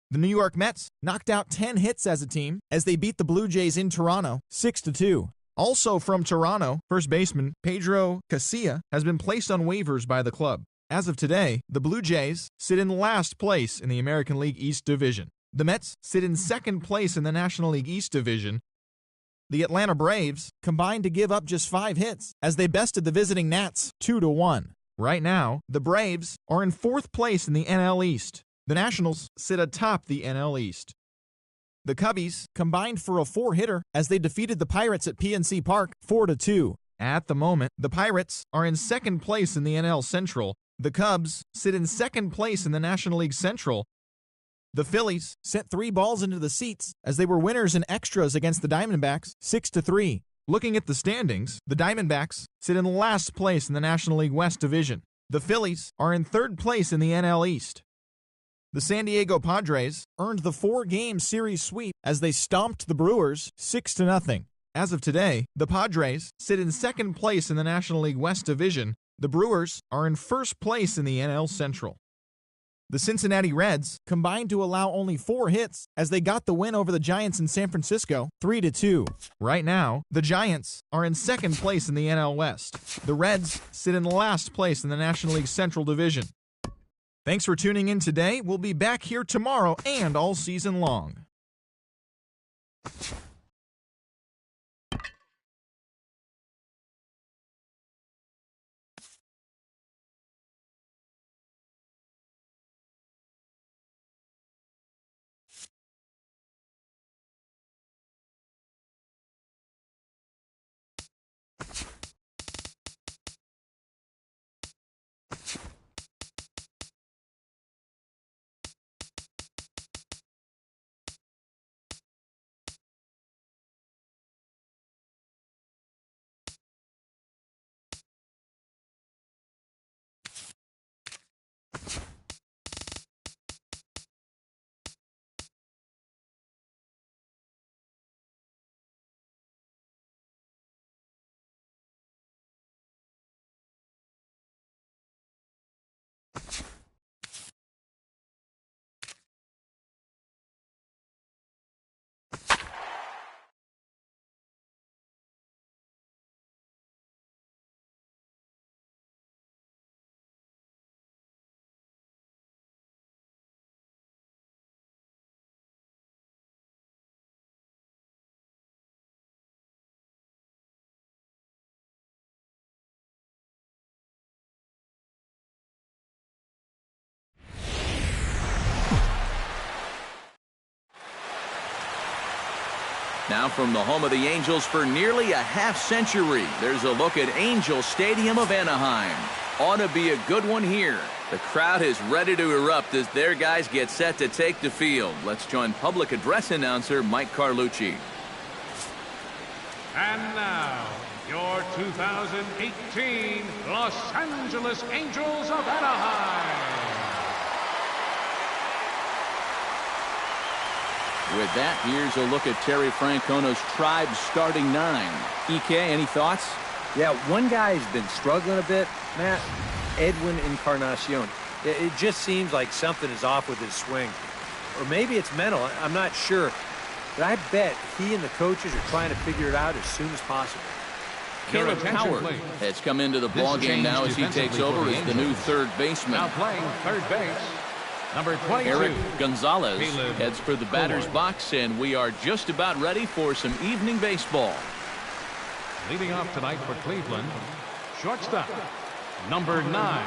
The New York Mets knocked out 10 hits as a team as they beat the Blue Jays in Toronto 6-2. Also from Toronto, first baseman Pedro Casilla has been placed on waivers by the club. As of today, the Blue Jays sit in last place in the American League East Division. The Mets sit in second place in the National League East Division. The Atlanta Braves combined to give up just 5 hits as they bested the visiting Nats 2-1. Right now, the Braves are in 4th place in the NL East. The Nationals sit atop the NL East. The Cubbies combined for a 4-hitter as they defeated the Pirates at PNC Park 4-2. At the moment, the Pirates are in 2nd place in the NL Central. The Cubs sit in 2nd place in the National League Central. The Phillies sent 3 balls into the seats as they were winners in extras against the Diamondbacks 6-3. Looking at the standings, the Diamondbacks sit in last place in the National League West Division. The Phillies are in 3rd place in the NL East. The San Diego Padres earned the 4-game series sweep as they stomped the Brewers 6-0. As of today, the Padres sit in 2nd place in the National League West Division. The Brewers are in 1st place in the NL Central. The Cincinnati Reds combined to allow only 4 hits as they got the win over the Giants in San Francisco 3-2. Right now, the Giants are in 2nd place in the NL West. The Reds sit in last place in the National League Central Division. Thanks for tuning in today. We'll be back here tomorrow and all season long. Now from the home of the Angels for nearly a half-century, there's a look at Angel Stadium of Anaheim. Ought to be a good one here. The crowd is ready to erupt as their guys get set to take the field. Let's join public address announcer Mike Carlucci. And now, your 2018 Los Angeles Angels of Anaheim. With that, here's a look at Terry Francona's Tribe starting 9. EK, any thoughts? Yeah, one guy's been struggling a bit, Matt. Edwin Encarnacion. It just seems like something is off with his swing. Or maybe it's mental, I'm not sure. But I bet he and the coaches are trying to figure it out as soon as possible. Caleb Howard has come into the ballgame now as he takes over as the new third baseman. Now playing third base, number 22. Eric Gonzalez heads for the batter's box, and we are just about ready for some evening baseball. Leading off tonight for Cleveland, shortstop, number 9.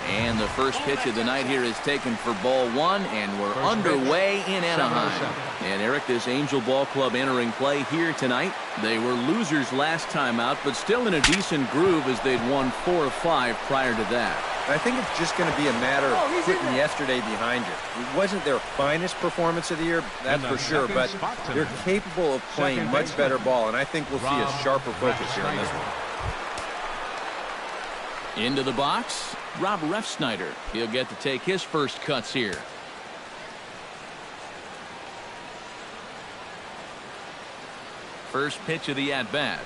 And the first pitch of the night here is taken for ball 1, and we're underway in Anaheim. And Eric, this Angel Ball Club entering play here tonight. They were losers last time out, but still in a decent groove as they'd won 4 of 5 prior to that. I think it's just going to be a matter of putting yesterday behind you. It wasn't their finest performance of the year, that's for sure, but they're capable of playing much better ball, and I think we'll see a sharper focus here on this one. Into the box, Rob Refsnyder. He'll get to take his first cuts here. First pitch of the at-bat.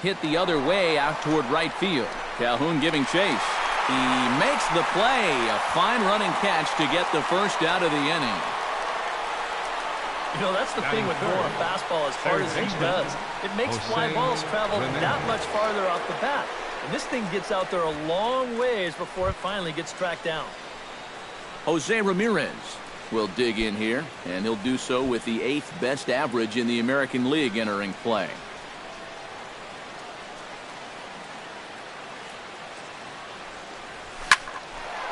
Hit the other way out toward right field. Calhoun giving chase. He makes the play. A fine running catch to get the first out of the inning. You know, that's the thing with throwing a fastball as hard as he does. It makes fly balls travel that much farther off the bat. And this thing gets out there a long ways before it finally gets tracked down. Jose Ramirez will dig in here, and he'll do so with the 8th best average in the American League entering play.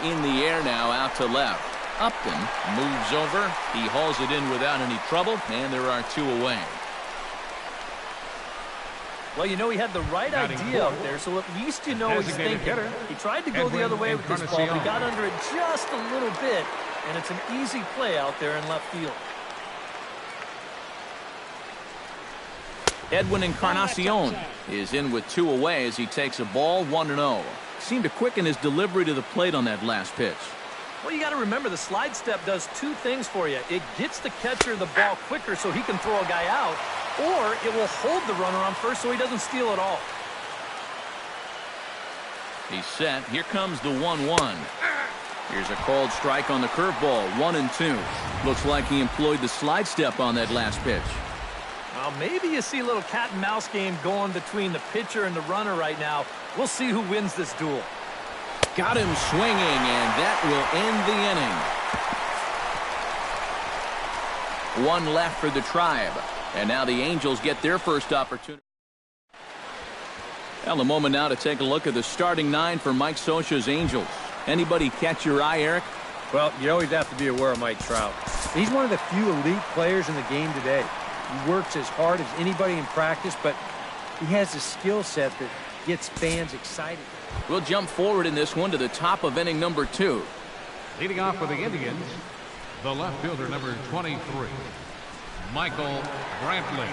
In the air now, out to left. Upton moves over. He hauls it in without any trouble, and there are 2 away. Well, you know, he had the right idea out there, so at least you know he's thinking. He tried to go the other way with this ball, but he got under it just a little bit, and it's an easy play out there in left field. Edwin Encarnacion is in with 2 away as he takes a ball 1-0. Seemed to quicken his delivery to the plate on that last pitch. Well, you got to remember the slide step does 2 things for you. It gets the catcher the ball quicker so he can throw a guy out, or it will hold the runner on first so he doesn't steal it all. He's set. Here comes the 1-1. Here's a called strike on the curveball. 1-2. Looks like he employed the slide step on that last pitch. Well, maybe you see a little cat and mouse game going between the pitcher and the runner right now. We'll see who wins this duel. Got him swinging, and that will end the inning. 1 left for the Tribe, and now the Angels get their first opportunity. Well, a moment now to take a look at the starting 9 for Mike Scioscia's Angels. Anybody catch your eye, Eric? Well, you always have to be aware of Mike Trout. He's one of the few elite players in the game today. He works as hard as anybody in practice, but he has a skill set that gets fans excited. We'll jump forward in this one to the top of inning number 2. Leading off for the Indians, the left fielder, number 23, Michael Brantley.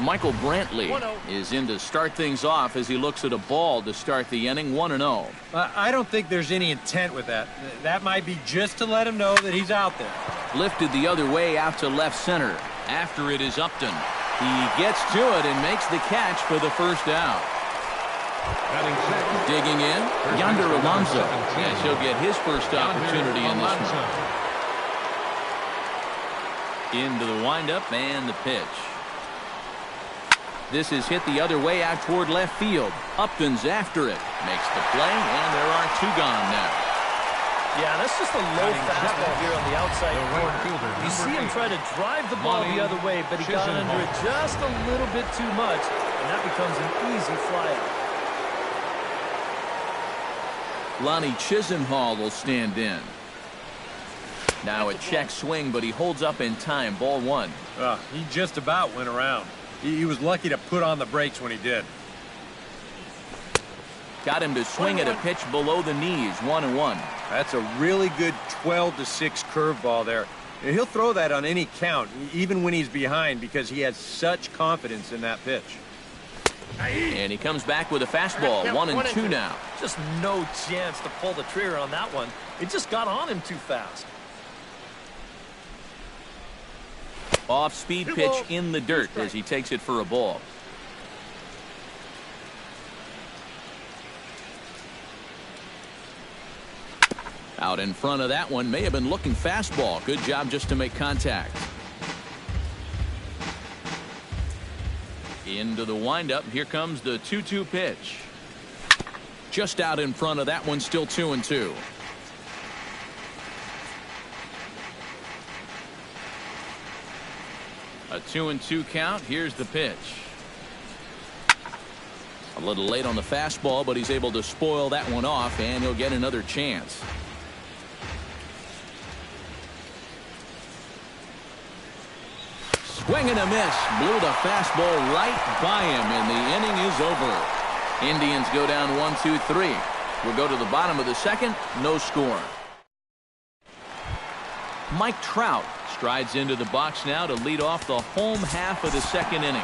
Michael Brantley is in to start things off as he looks at a ball to start the inning. 1-0. I don't think there's any intent with that. That might be just to let him know that he's out there. Lifted the other way out to left center. After it is Upton. He gets to it and makes the catch for the first out. Digging in, Yonder Alonso, as he'll get his first opportunity in this one. Into the windup and the pitch. This is hit the other way out toward left field. Upton's after it. Makes the play, and there are 2 gone now. Yeah, that's just a low fastball here on the outside corner. You see him try to drive the ball the other way, but he got under it just a little bit too much, and that becomes an easy flyout. Lonnie Chisenhall will stand in. Now a check swing, but he holds up in time. Ball 1. He just about went around. He was lucky to put on the brakes when he did. Got him to swing at a pitch below the knees. 1-1. That's a really good 12-6 curveball there. He'll throw that on any count, even when he's behind, because he has such confidence in that pitch. And he comes back with a fastball. 1-2 now. Just no chance to pull the trigger on that one. It just got on him too fast. Off-speed pitch in the dirt as he takes it for a ball. Out in front of that one, may have been looking fastball. Good job just to make contact. Into the windup. Here comes the 2-2 pitch. Just out in front of that one, still 2-2. A 2-2 count. Here's the pitch. A little late on the fastball, but he's able to spoil that one off, and he'll get another chance. Swing and a miss. Blew the fastball right by him, and the inning is over. Indians go down 1-2-3. We'll go to the bottom of the second. No score. Mike Trout strides into the box now to lead off the home half of the second inning.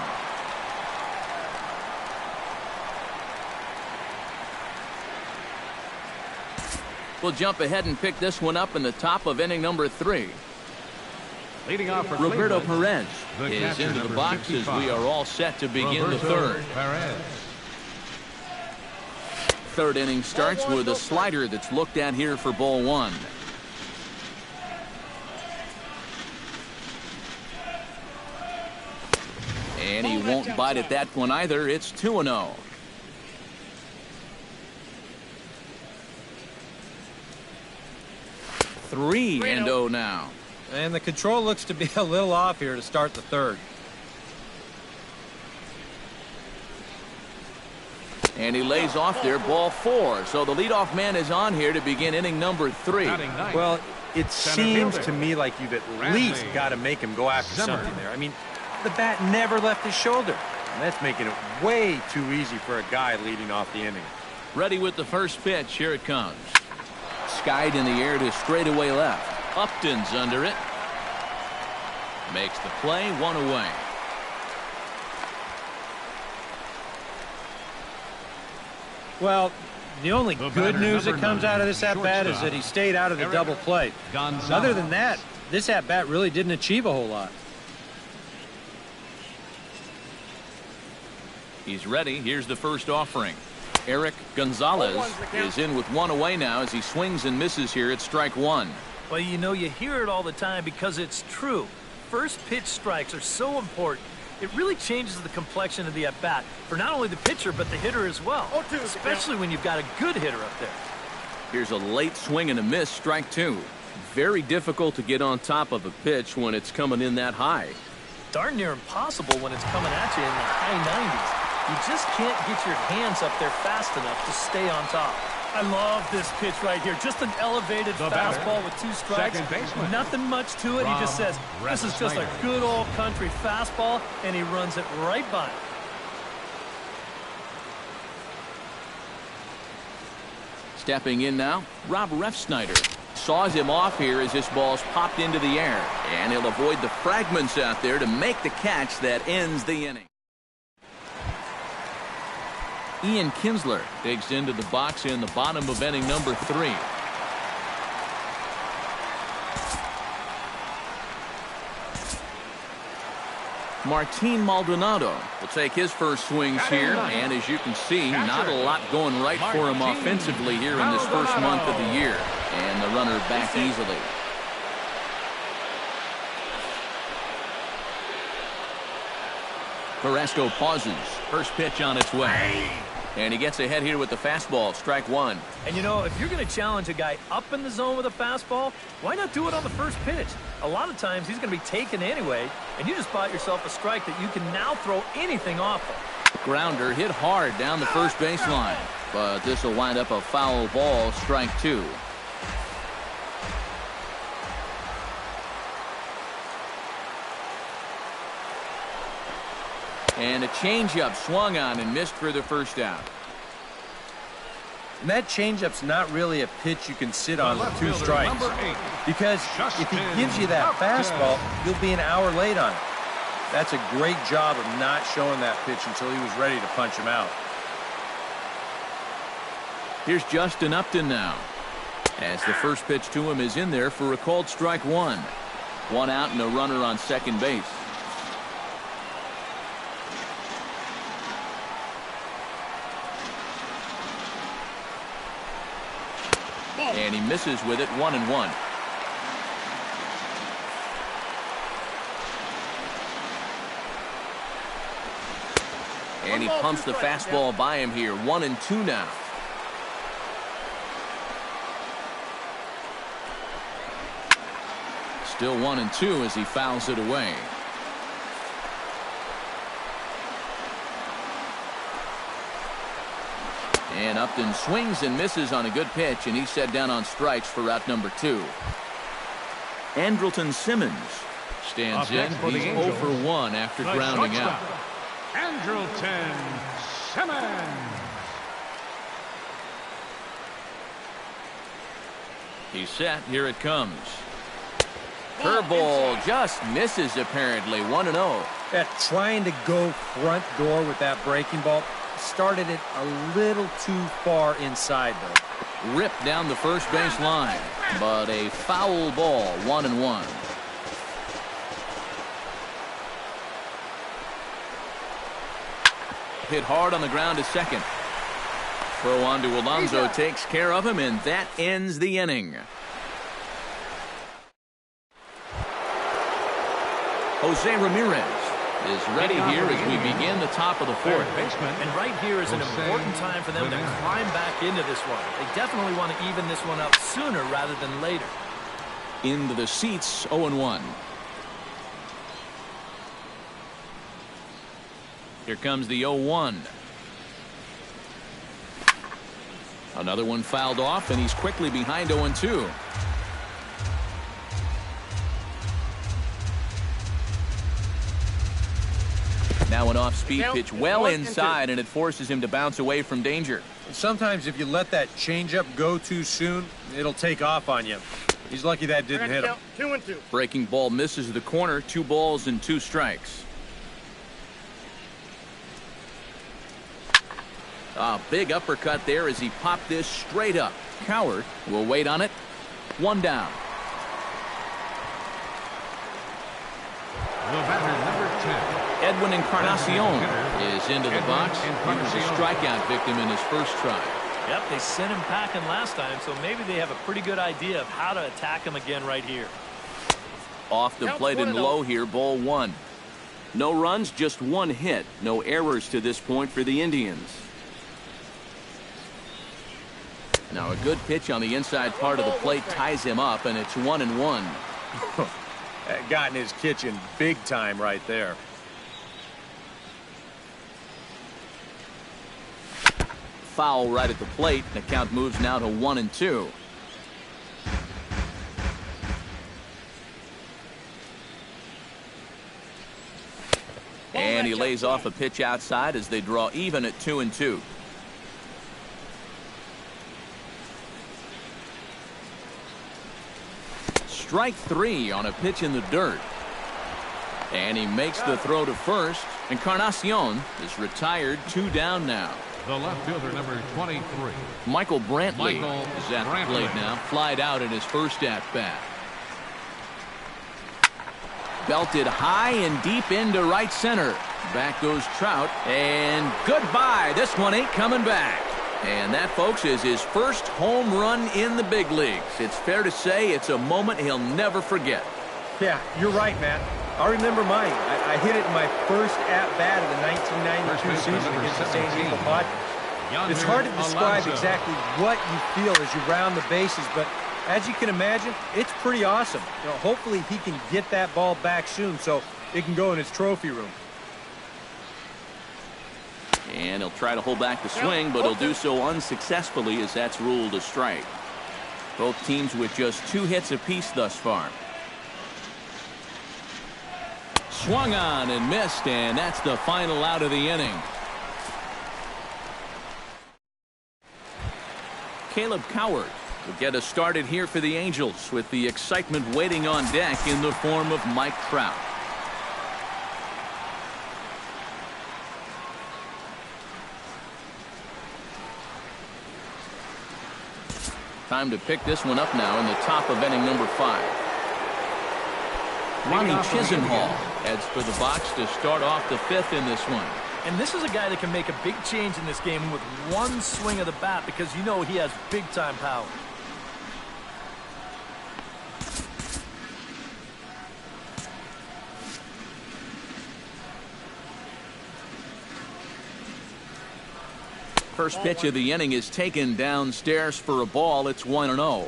We'll jump ahead and pick this one up in the top of inning number 3. Leading off for Roberto Cleveland, Perez is catcher, into the box 55, as we are all set to begin Roberto the third. Perez. third inning starts with a slider that's looked at here for ball one. And he won't bite at that one either. It's 2-0. Three and 0 now. And the control looks to be a little off here to start the third. And he lays off there, ball 4. So the leadoff man is on here to begin inning number 3. Well, it seems to me like you've at least got to make him go after something there. I mean, the bat never left his shoulder. And that's making it way too easy for a guy leading off the inning. Ready with the first pitch. Here it comes. Skied in the air to straightaway left. Upton's under it. Makes the play, 1 away. Well, the only good news that comes out of this at-bat is that he stayed out of the double play. Other than that, this at-bat really didn't achieve a whole lot. He's ready. Here's the first offering. Eric Gonzalez is in with 1 away now as he swings and misses here at strike 1. Well, you know, you hear it all the time because it's true. First pitch strikes are so important. It really changes the complexion of the at-bat for not only the pitcher but the hitter as well, especially when you've got a good hitter up there. Here's a late swing and a miss, strike 2. Very difficult to get on top of a pitch when it's coming in that high. Darn near impossible when it's coming at you in the high 90s. You just can't get your hands up there fast enough to stay on top. I love this pitch right here. Just an elevated fastball with 2 strikes. Nothing much to it. He just says, this is just a good old country fastball, and he runs it right by him. Stepping in now, Rob Refsnyder. Saws him off here as this ball's popped into the air. And he'll avoid the fragments out there to make the catch that ends the inning. Ian Kinsler digs into the box in the bottom of inning number 3. Martin Maldonado will take his first swings here, and as you can see, not a lot going right for him offensively here in this first month of the year. And the runner back easily. Carrasco pauses. First pitch on its way. And he gets ahead here with the fastball, strike 1. And you know, if you're going to challenge a guy up in the zone with a fastball, why not do it on the first pitch? A lot of times he's going to be taken anyway, and you just bought yourself a strike that you can now throw anything off of. Grounder hit hard down the first baseline, but this will wind up a foul ball, strike 2. And a changeup swung on and missed for the first out. And that changeup's not really a pitch you can sit on with 2 strikes. Because if he gives you that fastball, you'll be an hour late on it. That's a great job of not showing that pitch until he was ready to punch him out. Here's Justin Upton now. As the first pitch to him is in there for a called strike 1. 1 out and a runner on second base. And he misses with it, 1-1. And he pumps the fastball by him here, 1-2 now. Still 1-2 as he fouls it away. And Upton swings and misses on a good pitch, and he's set down on strikes for route number 2. Andrelton Simmons stands in. He's 0 for 1 after grounding out. Andrelton Simmons. He's set. Here it comes. Curveball just misses apparently. 1-0. Yeah, trying to go front door with that breaking ball. Started it a little too far inside, though. Ripped down the first base line, but a foul ball, 1-1. Hit hard on the ground to second. Throw on to Alonso takes care of him, and that ends the inning. Jose Ramirez is ready here as we begin the top of the fourth. And right here is an important time for them to climb back into this one. They definitely want to even this one up sooner rather than later. Into the seats, 0-1. Here comes the 0-1. Another one fouled off, and he's quickly behind 0-2. Now an off-speed pitch well inside, and it forces him to bounce away from danger. Sometimes if you let that changeup go too soon, it'll take off on you. He's lucky that didn't hit him. 2-2. Breaking ball misses the corner. 2 balls and 2 strikes. A big uppercut there as he popped this straight up. Coward will wait on it. 1 down. The batter, number 10. Edwin Encarnacion is into the box. He was a strikeout victim in his first try. Yep, they sent him packing last time, so maybe they have a pretty good idea of how to attack him again right here. Off the plate and low here, ball 1. No runs, just 1 hit. No errors to this point for the Indians. Now a good pitch on the inside part of the plate ties him up, and it's 1-1. That got in his kitchen big time right there. Foul right at the plate. The count moves now to 1-2. And he lays off a pitch outside as they draw even at 2-2. Strike 3 on a pitch in the dirt. And he makes the throw to first. Encarnacion is retired. 2 down now. The left fielder, number 23. Michael Brantley is at the plate now. Flied out in his first at-bat. Belted high and deep into right center. Back goes Trout. And goodbye. This one ain't coming back. And that, folks, is his first home run in the big leagues. It's fair to say it's a moment he'll never forget. Yeah, you're right, Matt. I remember mine. I hit it in my first at-bat of the 1992 season against the San Diego Padres. It's hard to describe exactly what you feel as you round the bases, but as you can imagine, it's pretty awesome. You know, hopefully he can get that ball back soon so it can go in his trophy room. And he'll try to hold back the swing, but he'll do so unsuccessfully as that's ruled a strike. Both teams with just 2 hits apiece thus far. Swung on and missed, and that's the final out of the inning. Caleb Coward will get us started here for the Angels with the excitement waiting on deck in the form of Mike Trout. Time to pick this one up now in the top of inning number 5. Ronnie Chisenhall heads for the box to start off the 5th in this one. And this is a guy that can make a big change in this game with one swing of the bat because you know he has big-time power. First pitch of the inning is taken downstairs for a ball. It's 1-0.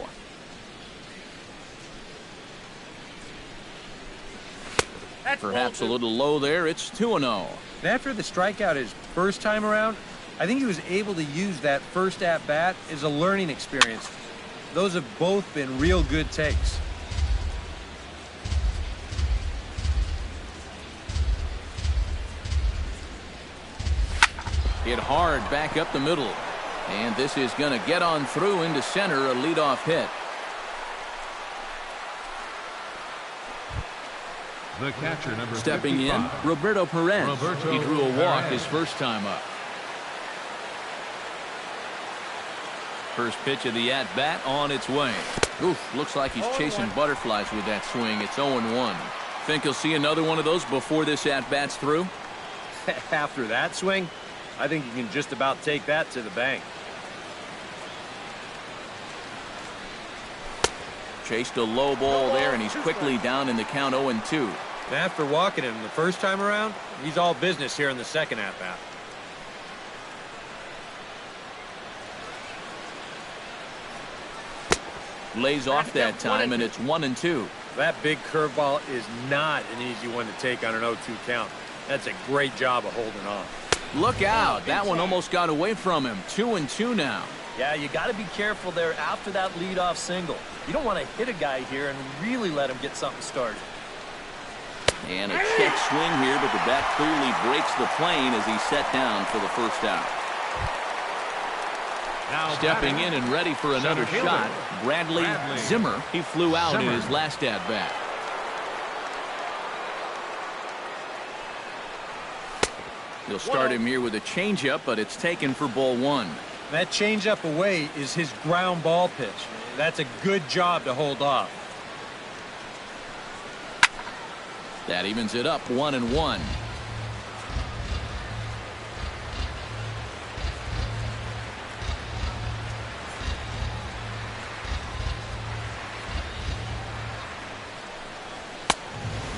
Perhaps a little low there. It's 2-0. After the strikeout his first time around, I think he was able to use that first at-bat as a learning experience. Those have both been real good takes. Hit hard back up the middle. And this is going to get on through into center, a leadoff hit. The catcher, number Stepping 55. in, Roberto Perez. He drew a walk his first time up. First pitch of the at-bat on its way. Oof, looks like he's chasing butterflies with that swing. It's 0-1. Think he'll see another one of those before this at-bat's through? After that swing, I think you can just about take that to the bank. Chased a low ball there, and he's quickly down in the count 0-2. After walking him the first time around, he's all business here in the second at-bat. Lays off that time, and it's 1-2. That big curveball is not an easy one to take on an 0-2 count. That's a great job of holding on. Look out. That one almost got away from him. 2-2 now. Yeah, you got to be careful there after that leadoff single. You don't want to hit a guy here and really let him get something started. And a check swing here, but the bat clearly breaks the plane as he's set down for the first out. Now stepping in and ready for another shot, Bradley Zimmer. He flew out in his last at-bat. He'll start him here with a changeup, but it's taken for ball one. That changeup away is his ground ball pitch. That's a good job to hold off. That evens it up 1-1.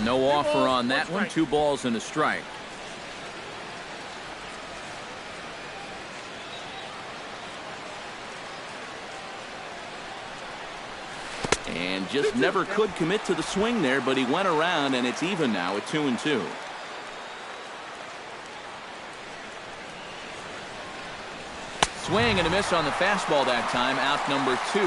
No offer on that one. 2 balls and a strike. And just never could commit to the swing there, but he went around, and it's even now at 2-2. Swing and a miss on the fastball that time, out number 2.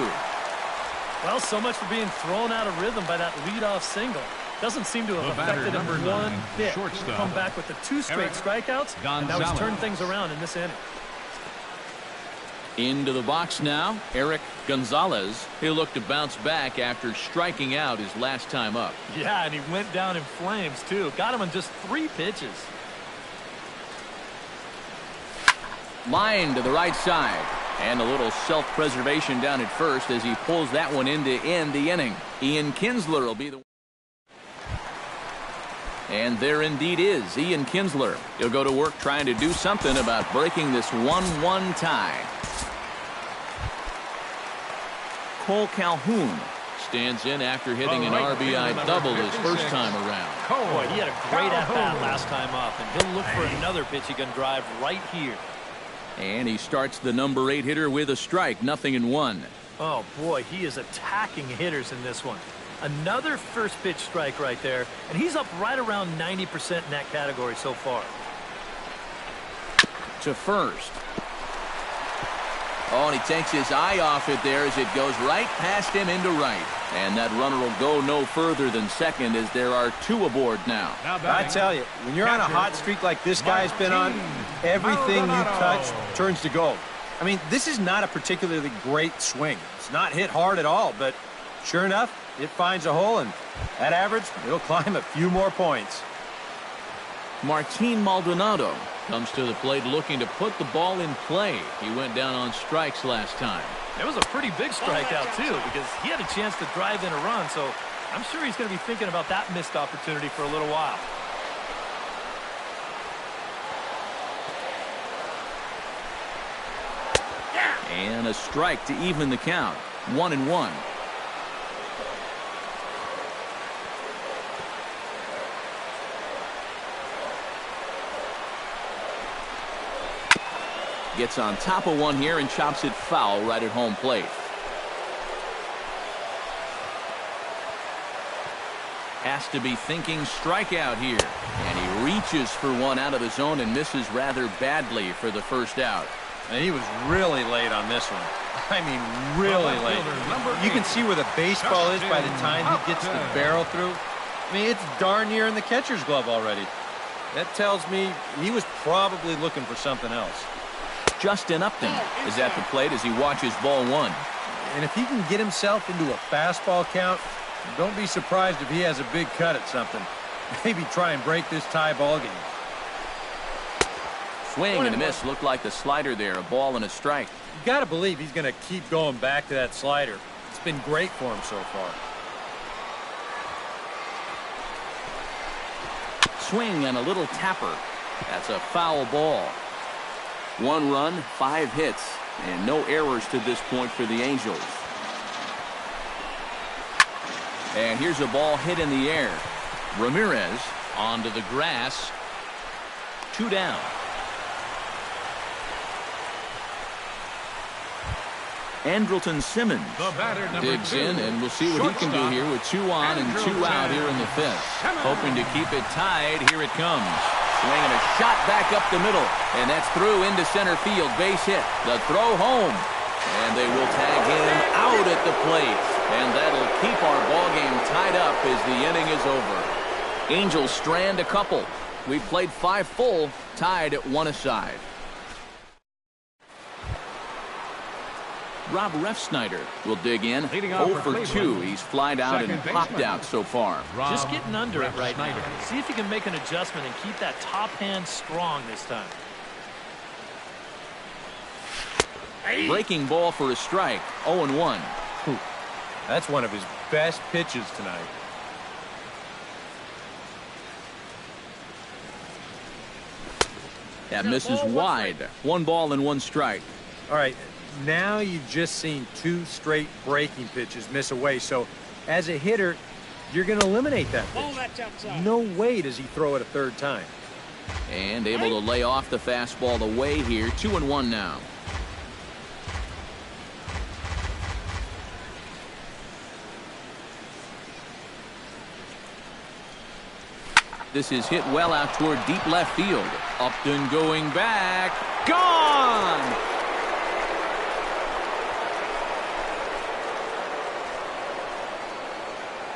Well, so much for being thrown out of rhythm by that leadoff single. Doesn't seem to have affected him one bit. Come back with the 2 straight strikeouts, and now he's turned things around in this inning. Into the box now, Eric Gonzalez. He'll look to bounce back after striking out his last time up. Yeah, and he went down in flames, too. Got him in just 3 pitches. Line to the right side. And a little self-preservation down at first as he pulls that one in to end the inning. Ian Kinsler will be the... And there indeed is Ian Kinsler. He'll go to work trying to do something about breaking this 1-1 tie. Cole Calhoun stands in after hitting an RBI double his first time around. Boy, he had a great at-bat last time up, and he'll look for another pitch he can drive right here. And he starts the number 8 hitter with a strike, 0-1. Oh, boy, he is attacking hitters in this one. Another first pitch strike right there, and he's up right around 90% in that category so far. To first. Oh, and he takes his eye off it there as it goes right past him into right. And that runner will go no further than second as there are 2 aboard now. I tell you, when you're on a hot streak like this guy's been on, everything you touch turns to gold. I mean, this is not a particularly great swing. It's not hit hard at all, but sure enough, it finds a hole, and at average, it'll climb a few more points. Martin Maldonado comes to the plate looking to put the ball in play. He went down on strikes last time. It was a pretty big strikeout, too, because he had a chance to drive in a run, so I'm sure he's going to be thinking about that missed opportunity for a little while. And a strike to even the count. 1-1. Gets on top of one here and chops it foul right at home plate. Has to be thinking strikeout here. And he reaches for one out of the zone and misses rather badly for the first out. And he was really late on this one. I mean, really late. You can see where the baseball is by the time he gets the barrel through. I mean, it's darn near in the catcher's glove already. That tells me he was probably looking for something else. Justin Upton is at the plate as he watches ball 1. And if he can get himself into a fastball count, don't be surprised if he has a big cut at something. Maybe try and break this tie ball game. Swing and a miss. Looked like the slider there. A ball and a strike. You got to believe he's going to keep going back to that slider. It's been great for him so far. Swing and a little tapper. That's a foul ball. 1 run, 5 hits, and no errors to this point for the Angels. And here's a ball hit in the air. Ramirez onto the grass. 2 down. Andrelton Simmons digs in, and we'll see what he can do here with 2 on and 2 out here in the 5th. Hoping to keep it tied. Here it comes. Swinging a shot back up the middle, and that's through into center field. Base hit. The throw home, and they will tag him out at the plate, and that'll keep our ball game tied up as the inning is over. Angels strand a couple. We played 5 full, tied at 1 aside. Rob Refsnyder will dig in. 0 for 2. He's flied out and popped out so far. Just getting under it right now. See if he can make an adjustment and keep that top hand strong this time. Breaking ball for a strike. 0-1. That's one of his best pitches tonight. That misses wide. 1 ball and 1 strike. All right. Now you've just seen 2 straight breaking pitches miss away. So as a hitter, you're going to eliminate that pitch. No way does he throw it a 3rd time. And able to lay off the fastball away here. 2-1 now. This is hit well out toward deep left field. Upton going back. Gone!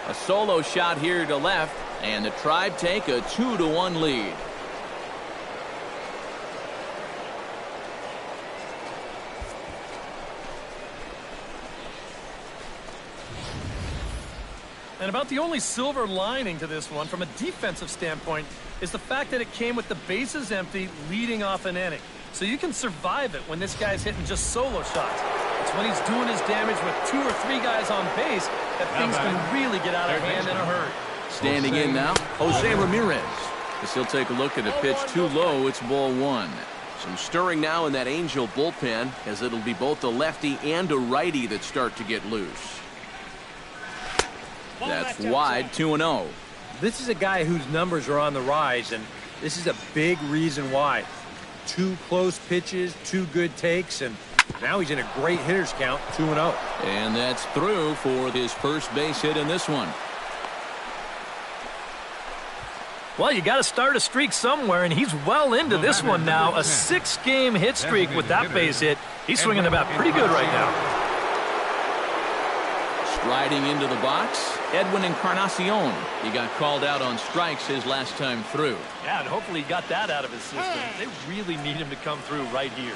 A solo shot here to left, and the Tribe take a 2-1 lead. And about the only silver lining to this one from a defensive standpoint is the fact that it came with the bases empty leading off an inning. So you can survive it when this guy's hitting just solo shots. It's when he's doing his damage with 2 or 3 guys on base that things can really get out of hand in a hurry. Standing in now, Jose Ramirez. As he'll take a look at a pitch too low. It's ball 1. Some stirring now in that Angel bullpen, as it'll be both a lefty and a righty that start to get loose. That's wide. 2-0. This is a guy whose numbers are on the rise, and this is a big reason why. 2 close pitches, 2 good takes, and now he's in a great hitter's count. 2-0. And that's through for his first base hit in this one. Well, you got to start a streak somewhere, and he's well into this one now. A 6-game hit streak with that base hit. He's swinging about pretty good right now. Striding into the box, Edwin Encarnacion. He got called out on strikes his last time through. Yeah, and hopefully he got that out of his system. They really need him to come through right here.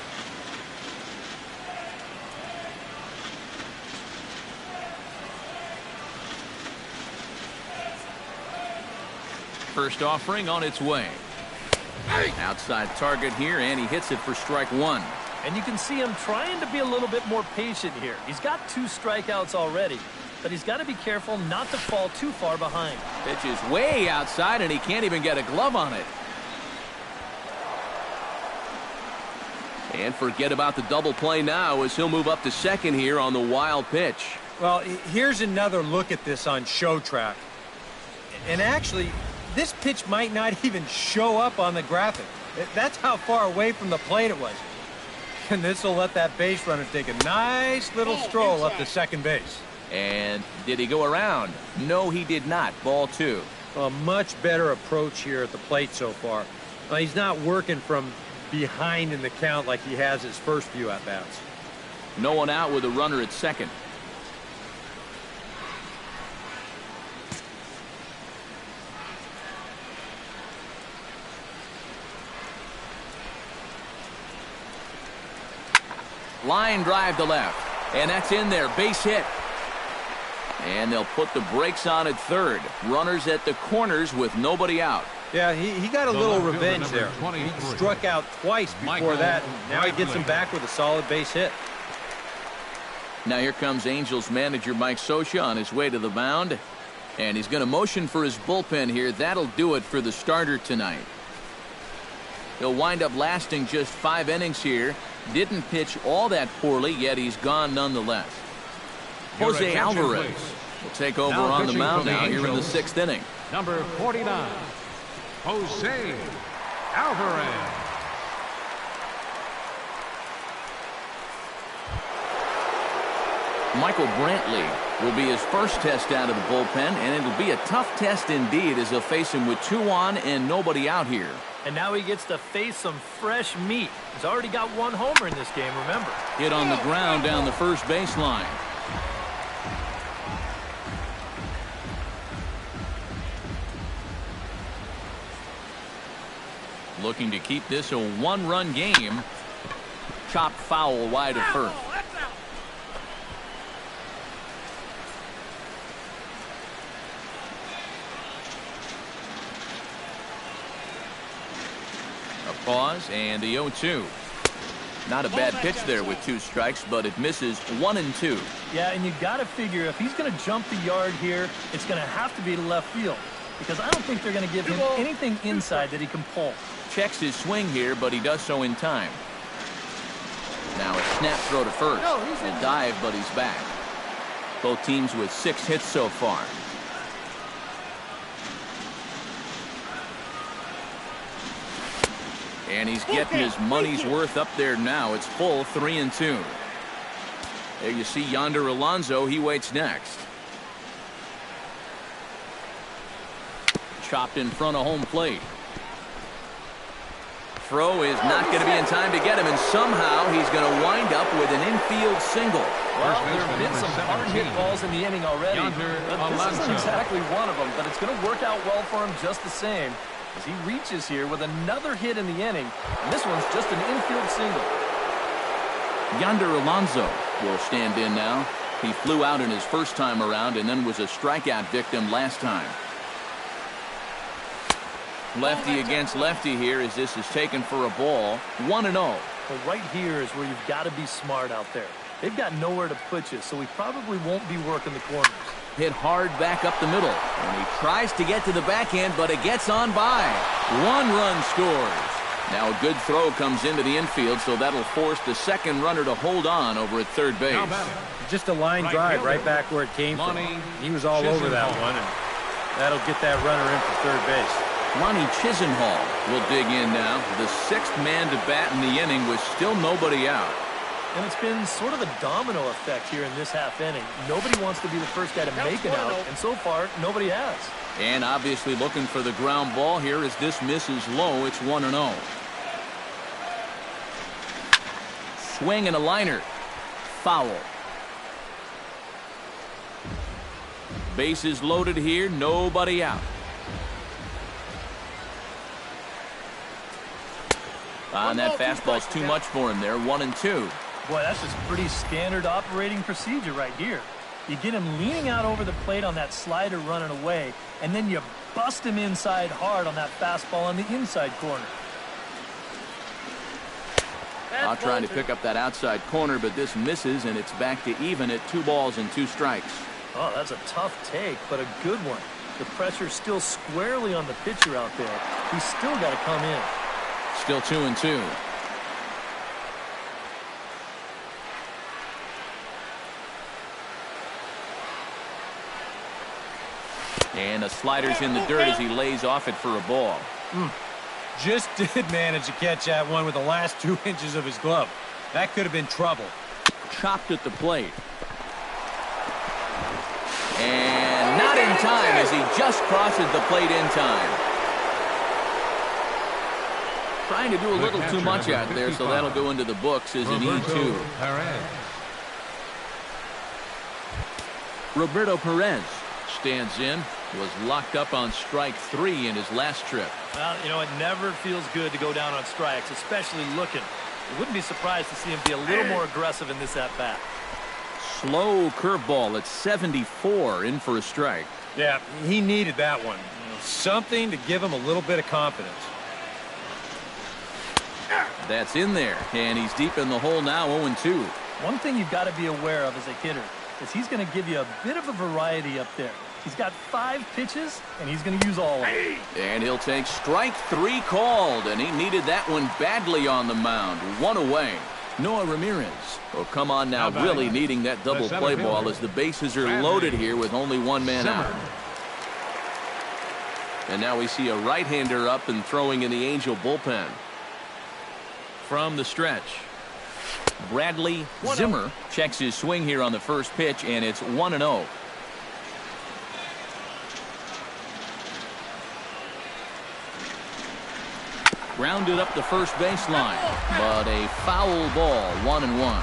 First offering on its way. Outside target here, and he hits it for strike 1. And you can see him trying to be a little bit more patient here. He's got 2 strikeouts already, but he's got to be careful not to fall too far behind. Pitch is way outside, and he can't even get a glove on it. And forget about the double play now as he'll move up to second here on the wild pitch. Well, here's another look at this on show track. And actually, this pitch might not even show up on the graphic. That's how far away from the plate it was. And this will let that base runner take a nice little stroll up to second base. And did he go around? No, he did not. Ball 2. A much better approach here at the plate so far. He's not working from behind in the count like he has his first few at-bats. No one out with a runner at second. Line drive to left, and that's in there. Base hit. And they'll put the brakes on at third. Runners at the corners with nobody out. Yeah, he got a little revenge there. He struck out twice before that, and now he gets him back with a solid base hit. Now here comes Angels manager Mike Scioscia on his way to the mound. And he's going to motion for his bullpen here. That'll do it for the starter tonight. He'll wind up lasting just 5 innings here. Didn't pitch all that poorly, yet he's gone nonetheless. Jose Alvarez will take over Now on the pitching mound for the now here in the Angels, 6th inning. Number 49, Jose Alvarez. Michael Brantley will be his first test out of the bullpen, and it'll be a tough test indeed as they'll face him with 2 on and nobody out here. And now he gets to face some fresh meat. He's already got 1 homer in this game, remember. Hit on the ground down the first baseline. Looking to keep this a 1-run game. Chopped foul wide of first. A pause and the 0-2. Not a bad pitch there with 2 strikes, but it misses 1 and 2. Yeah, and you got to figure if he's going to jump the yard here, it's going to have to be to left field, because I don't think they're going to give him anything inside that he can pull. Checks his swing here, but he does so in time. Now a snap throw to first. A dive, but he's back. Both teams with 6 hits so far. And he's getting his money's worth up there now. It's full 3 and 2. There you see Yonder Alonso. He waits next. Chopped in front of home plate. Throw is not going to be in time to get him, and somehow he's going to wind up with an infield single. Well, there have been some hard-hit balls in the inning already, but this isn't exactly one of them, but it's going to work out well for him just the same, as he reaches here with another hit in the inning, and this one's just an infield single. Yonder Alonso will stand in now. He flew out in his first time around and then was a strikeout victim last time. Lefty against lefty here as this is taken for a ball. 1-0. Well, right here is where you've got to be smart out there. They've got nowhere to put you, so he probably won't be working the corners. Hit hard back up the middle, and he tries to get to the backhand, but it gets on by. 1 run scores. Now a good throw comes into the infield, so that'll force the second runner to hold on over at third base. Just a line drive right back where it came from. He was all over that one, and that'll get that runner in for third base. Lonnie Chisenhall will dig in now. The 6th man to bat in the inning with still nobody out. And it's been sort of a domino effect here in this half inning. Nobody wants to be the first guy to make it out, and so far, nobody has. And obviously looking for the ground ball here as this misses low. It's 1-0. Swing and a liner. Foul. Bases loaded here. Nobody out. And that fastball's too much for him there. 1 and 2. Boy, that's just pretty standard operating procedure right here. You get him leaning out over the plate on that slider running away, and then you bust him inside hard on that fastball on the inside corner. Not trying to pick up that outside corner, but this misses, and it's back to even at 2 balls and 2 strikes. Oh, that's a tough take, but a good one. The pressure's still squarely on the pitcher out there. He's still got to come in. Still 2 and 2. And the slider's in the dirt as he lays off it for a ball. Just did manage to catch that one with the last 2 inches of his glove. That could have been trouble. Chopped at the plate. And not in time as he just crosses the plate in time. Trying to do a little too much out there, so that'll go into the books as an E2. Roberto Perez stands in, was locked up on strike 3 in his last trip. Well, you know, it never feels good to go down on strikes, especially looking. You wouldn't be surprised to see him be a little more aggressive in this at-bat. Slow curveball at 74 in for a strike. Yeah, he needed that one. Something to give him a little bit of confidence. That's in there, and he's deep in the hole now, 0-2. One thing you've got to be aware of as a hitter is he's going to give you a bit of a variety up there. He's got 5 pitches, and he's going to use all of them. And he'll take strike 3 called, and he needed that one badly on the mound. 1 away. Noah Ramirez will come on now, really needing that double play ball as the bases are loaded here with only one man out. And now we see a right-hander up and throwing in the Angel bullpen. From the stretch, Bradley Zimmer checks his swing here on the first pitch, and it's 1-0. Grounded up the first baseline, but a foul ball, 1-1.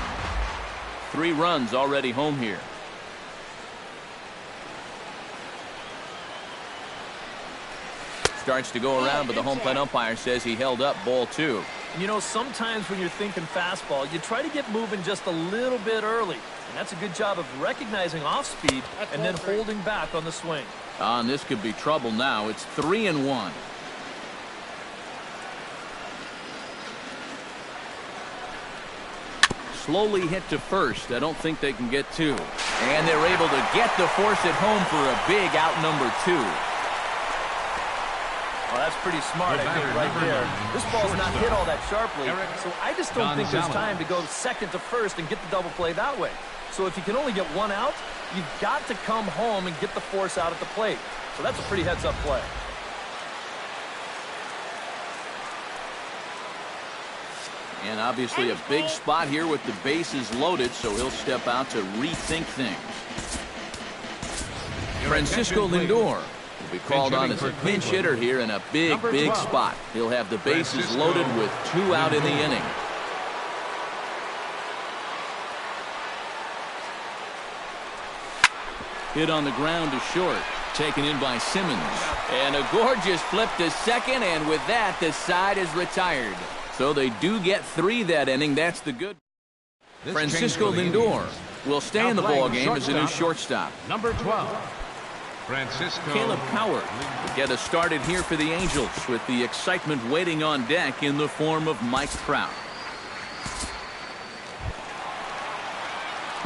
3 runs already home here. Starts to go around, but the home plate umpire says he held up ball 2. You know, sometimes when you're thinking fastball, you try to get moving just a little bit early. And that's a good job of recognizing off speed and then holding back on the swing. And this could be trouble now. It's 3-1. Slowly hit to first. I don't think they can get 2. And they're able to get the force at home for a big out number 2. Well, that's pretty smart, I think, right there. This ball's not hit all that sharply, so I just don't think there's time to go second to first and get the double play that way. So if you can only get 1 out, you've got to come home and get the force out at the plate. So that's a pretty heads-up play. And obviously a big spot here with the bases loaded, so he'll step out to rethink things. Francisco Lindor will be called on as a pinch hitter here in a big spot. He'll have the bases loaded with 2 out in the inning. Hit on the ground to short. Taken in by Simmons. And a gorgeous flip to second, and with that, the side is retired. So they do get 3 that inning. That's the good. Francisco Lindor will stay in the ball game as a new shortstop. Number 12. Francisco. Caleb Coward will get us started here for the Angels with the excitement waiting on deck in the form of Mike Trout.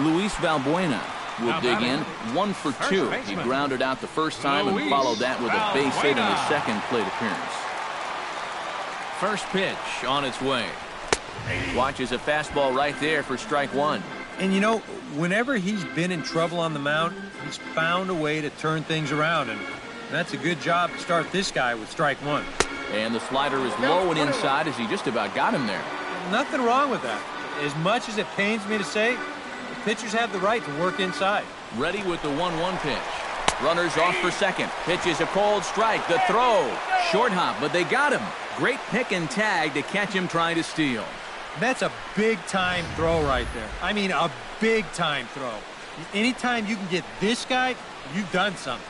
Luis Valbuena will dig in 1 for 2. He grounded out the first time and followed that with a base hit in his second plate appearance. First pitch on its way. Watches a fastball right there for strike 1. And you know, whenever he's been in trouble on the mound, he's found a way to turn things around, and that's a good job to start this guy with strike 1. And the slider is low and inside as he just about got him there. Nothing wrong with that. As much as it pains me to say, the pitchers have the right to work inside. Ready with the 1-1 pitch. Runners off for second. Pitch is a cold strike. The throw. Short hop, but they got him. Great pick and tag to catch him trying to steal. That's a big-time throw right there. I mean, a big-time throw. Anytime you can get this guy, you've done something.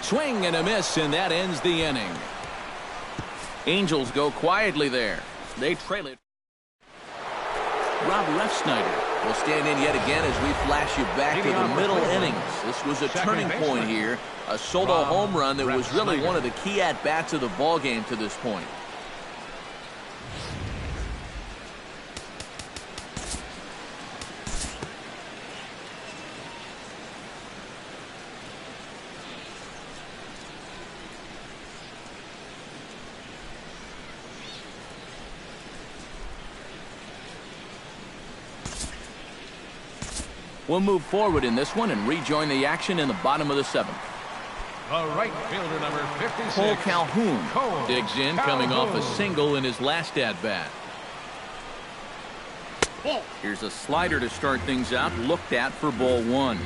Swing and a miss, and that ends the inning. Angels go quietly there. They trail it. Rob Refsnyder will stand in yet again as we flash you back to the middle innings. This was a turning point here. A solo home run that was really one of the key at-bats of the ball game to this point. We'll move forward in this one and rejoin the action in the bottom of the 7th. The right fielder, number 56. Cole Calhoun digs in, coming off a single in his last at-bat. Here's a slider to start things out, looked at for ball 1.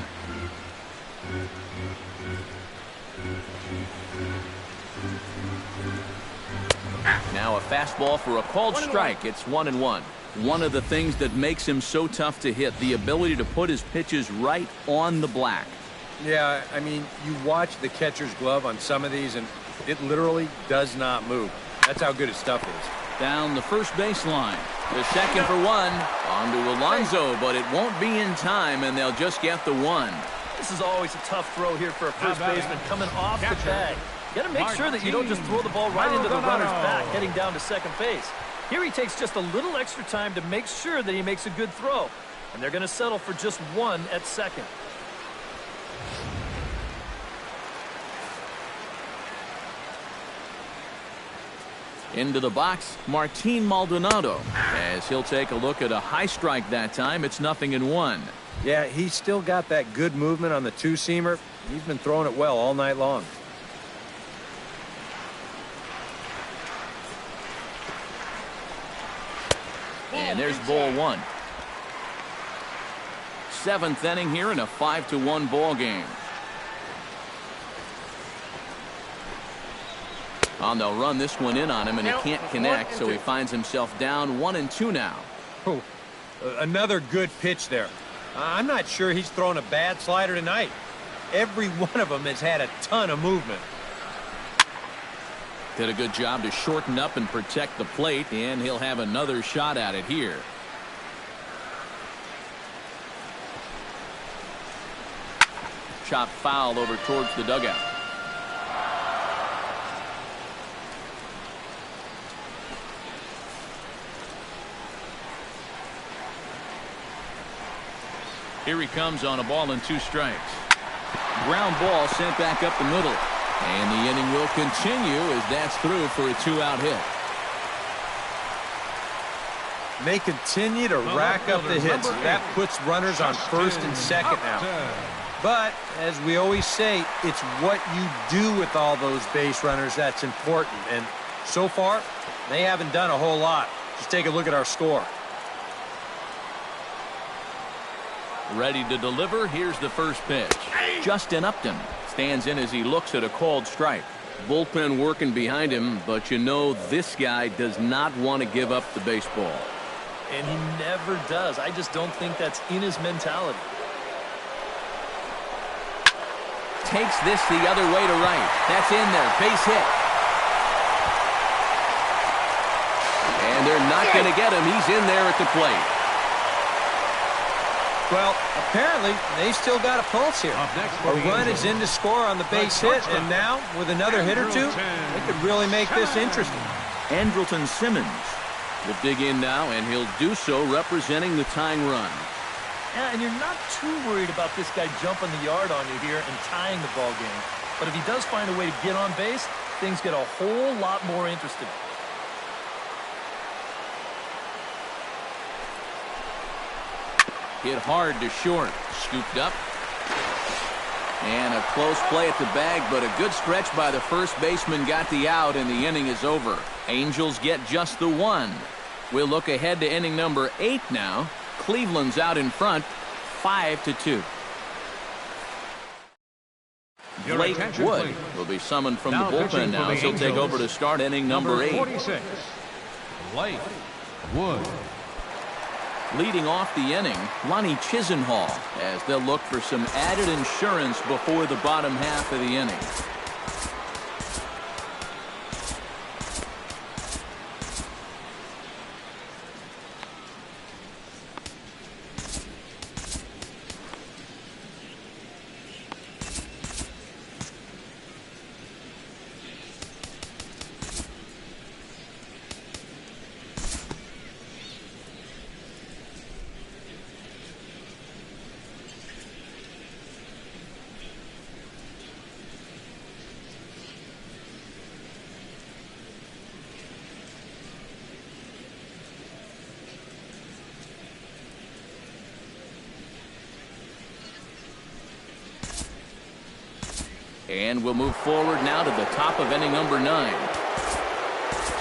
Now a fastball for a called strike. It's 1-1. One of the things that makes him so tough to hit, the ability to put his pitches right on the black. Yeah, I mean, you watch the catcher's glove on some of these, and it literally does not move. That's how good his stuff is. Down the first baseline. The second for 1. On to Alonso, but it won't be in time, and they'll just get the 1. This is always a tough throw here for a first baseman coming off the bag. You got to make sure that you don't just throw the ball right into the runner's back heading down to second base. Here he takes just a little extra time to make sure that he makes a good throw. And they're going to settle for just one at second. Into the box, Martin Maldonado. As he'll take a look at a high strike that time, it's 0-1. Yeah, he's still got that good movement on the two-seamer. He's been throwing it well all night long. And there's ball one. 7th inning here in a 5-1 ball game. They'll run this one in on him, and he can't connect, so he finds himself down 1-2 now. Oh, another good pitch there. I'm not sure he's thrown a bad slider tonight. Every one of them has had a ton of movement. Did a good job to shorten up and protect the plate, and he'll have another shot at it here. Chop foul over towards the dugout. Here he comes on a ball and 2 strikes. Ground ball sent back up the middle. And the inning will continue as that's through for a 2-out hit. They continue to rack up the hits. That puts runners on first and second now. But, as we always say, it's what you do with all those base runners that's important. And so far, they haven't done a whole lot. Just take a look at our score. Ready to deliver. Here's the first pitch. Justin Upton stands in as he looks at a called strike. Bullpen working behind him, but you know this guy does not want to give up the baseball. And he never does. I just don't think that's in his mentality. Takes this the other way to right. That's in there. Base hit. And they're not going to get him. He's in there at the plate. Well, apparently, they still got a pulse here. A run is in to score on the base hit, and now, with another hit or two, they could really make this interesting. Andrelton Simmons will dig in now, and he'll do so representing the tying run. Yeah, and you're not too worried about this guy jumping the yard on you here and tying the ball game. But if he does find a way to get on base, things get a whole lot more interesting. Hit hard to short. Scooped up. And a close play at the bag, but a good stretch by the first baseman got the out, and the inning is over. Angels get just the one. We'll look ahead to inning number 8 now. Cleveland's out in front, 5-2. Blake Wood will be summoned from the bullpen now. He'll take over to start inning number 8. 46, Blake Wood. Leading off the inning, Lonnie Chisenhall, as they'll look for some added insurance before the bottom half of the inning. And we'll move forward now to the top of inning number 9.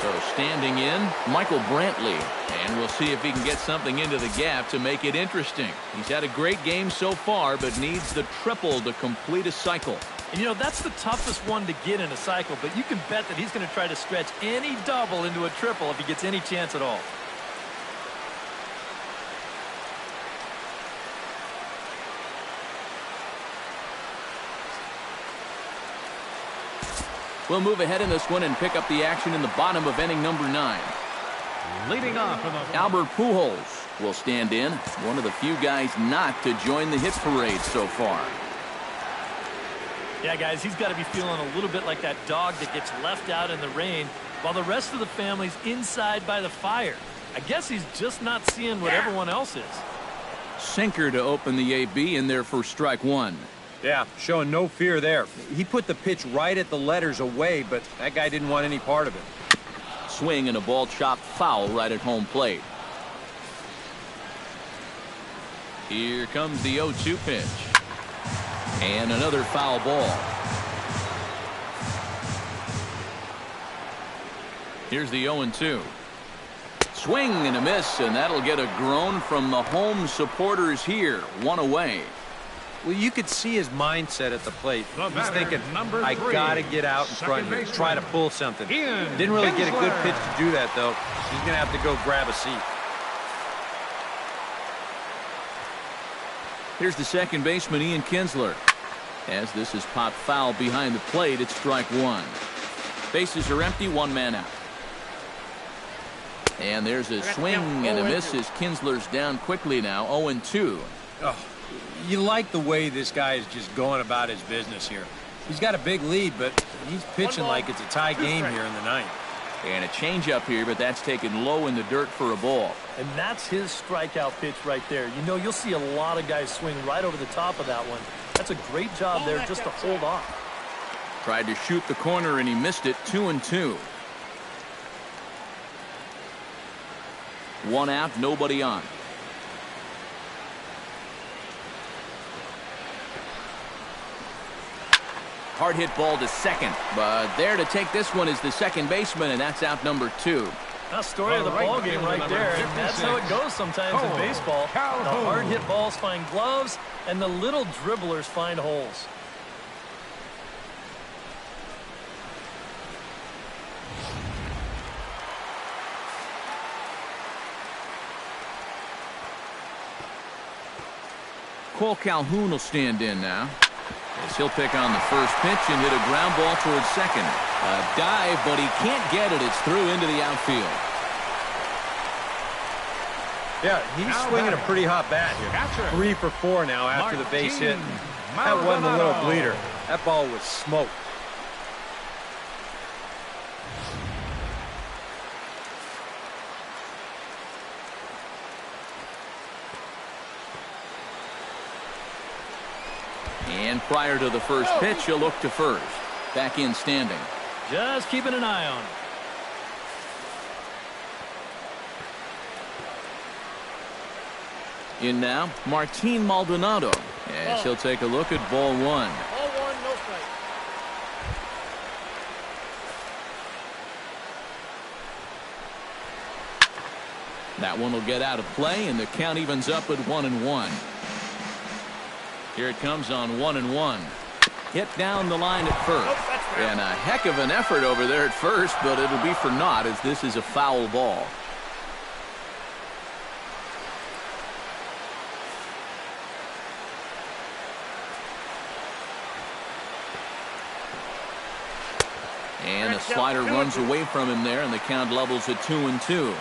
So standing in, Michael Brantley. And we'll see if he can get something into the gap to make it interesting. He's had a great game so far, but needs the triple to complete a cycle. And you know, that's the toughest one to get in a cycle, but you can bet that he's going to try to stretch any double into a triple if he gets any chance at all. We'll move ahead in this one and pick up the action in the bottom of inning number 9. Leading off in the Albert Pujols will stand in, one of the few guys not to join the hit parade so far. Yeah, guys, he's got to be feeling a little bit like that dog that gets left out in the rain while the rest of the family's inside by the fire. I guess he's just not seeing what everyone else is. Sinker to open the AB in there for strike one. Yeah, showing no fear there. He put the pitch right at the letters away, but that guy didn't want any part of it. Swing and a ball chopped foul right at home plate. Here comes the 0-2 pitch. And another foul ball. Here's the 0-2. Swing and a miss, and that'll get a groan from the home supporters here. One away. Well, you could see his mindset at the plate. He's thinking, I three, got to get out in front here, try to pull something. Didn't really get a good pitch to do that, though. He's going to have to go grab a seat. Here's the second baseman, Ian Kinsler. As this is popped foul behind the plate, it's strike one. Bases are empty, one man out. And there's a swing and a miss as Kinsler's down quickly now, 0-2. Oh, you like the way this guy is just going about his business here. He's got a big lead, but he's pitching like it's a tie game here in the ninth. And a changeup here, but that's taken low in the dirt for a ball. And that's his strikeout pitch right there. You know, you'll see a lot of guys swing right over the top of that one. That's a great job there just to hold off. Tried to shoot the corner, and he missed it, 2-2. One out, nobody on. Hard hit ball to second, but there to take this one is the second baseman, and that's out number 2. That story of the ball game right there, and that's how it goes sometimes in baseball. The hard hit balls find gloves, and the little dribblers find holes. Cole Calhoun will stand in now. As he'll pick on the first pitch and hit a ground ball towards second. A dive, but he can't get it. It's through into the outfield. Yeah, he's swinging a pretty hot bat here. 3 for 4 now after the base hit. That wasn't a little bleeder. That ball was smoked. And prior to the first pitch, he'll look to first. Back in standing. Just keeping an eye on him. In now, Martin Maldonado. As he'll take a look at ball one. Ball one, no strike. That one will get out of play, and the count evens up at 1-1. Here it comes on 1-1. Hit down the line at first. And a heck of an effort over there at first, but it'll be for naught as this is a foul ball. And a slider runs away from him there, and the count levels at 2-2.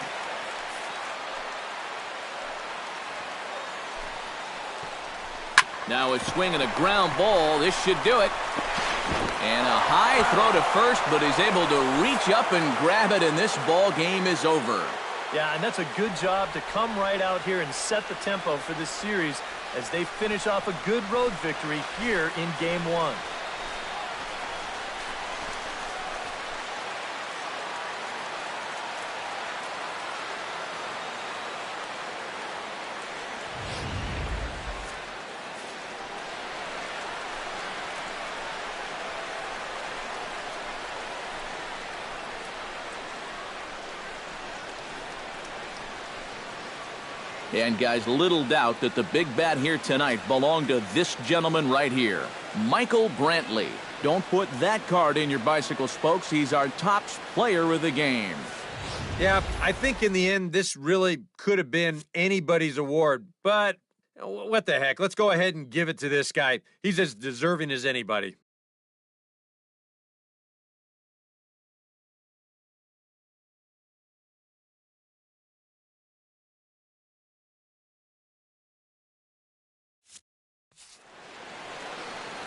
Now a swing and a ground ball. This should do it. And a high throw to first, but he's able to reach up and grab it, and this ball game is over. Yeah, and that's a good job to come right out here and set the tempo for this series as they finish off a good road victory here in Game 1. And guys, little doubt that the big bat here tonight belonged to this gentleman right here, Michael Brantley. Don't put that card in your bicycle spokes. He's our top player of the game. Yeah, I think in the end, this really could have been anybody's award. But what the heck? Let's go ahead and give it to this guy. He's as deserving as anybody.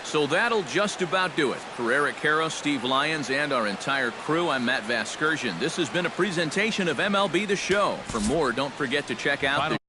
So that'll just about do it. For Eric Karros, Steve Lyons, and our entire crew, I'm Matt Vasgersian. This has been a presentation of MLB The Show. For more, don't forget to check out the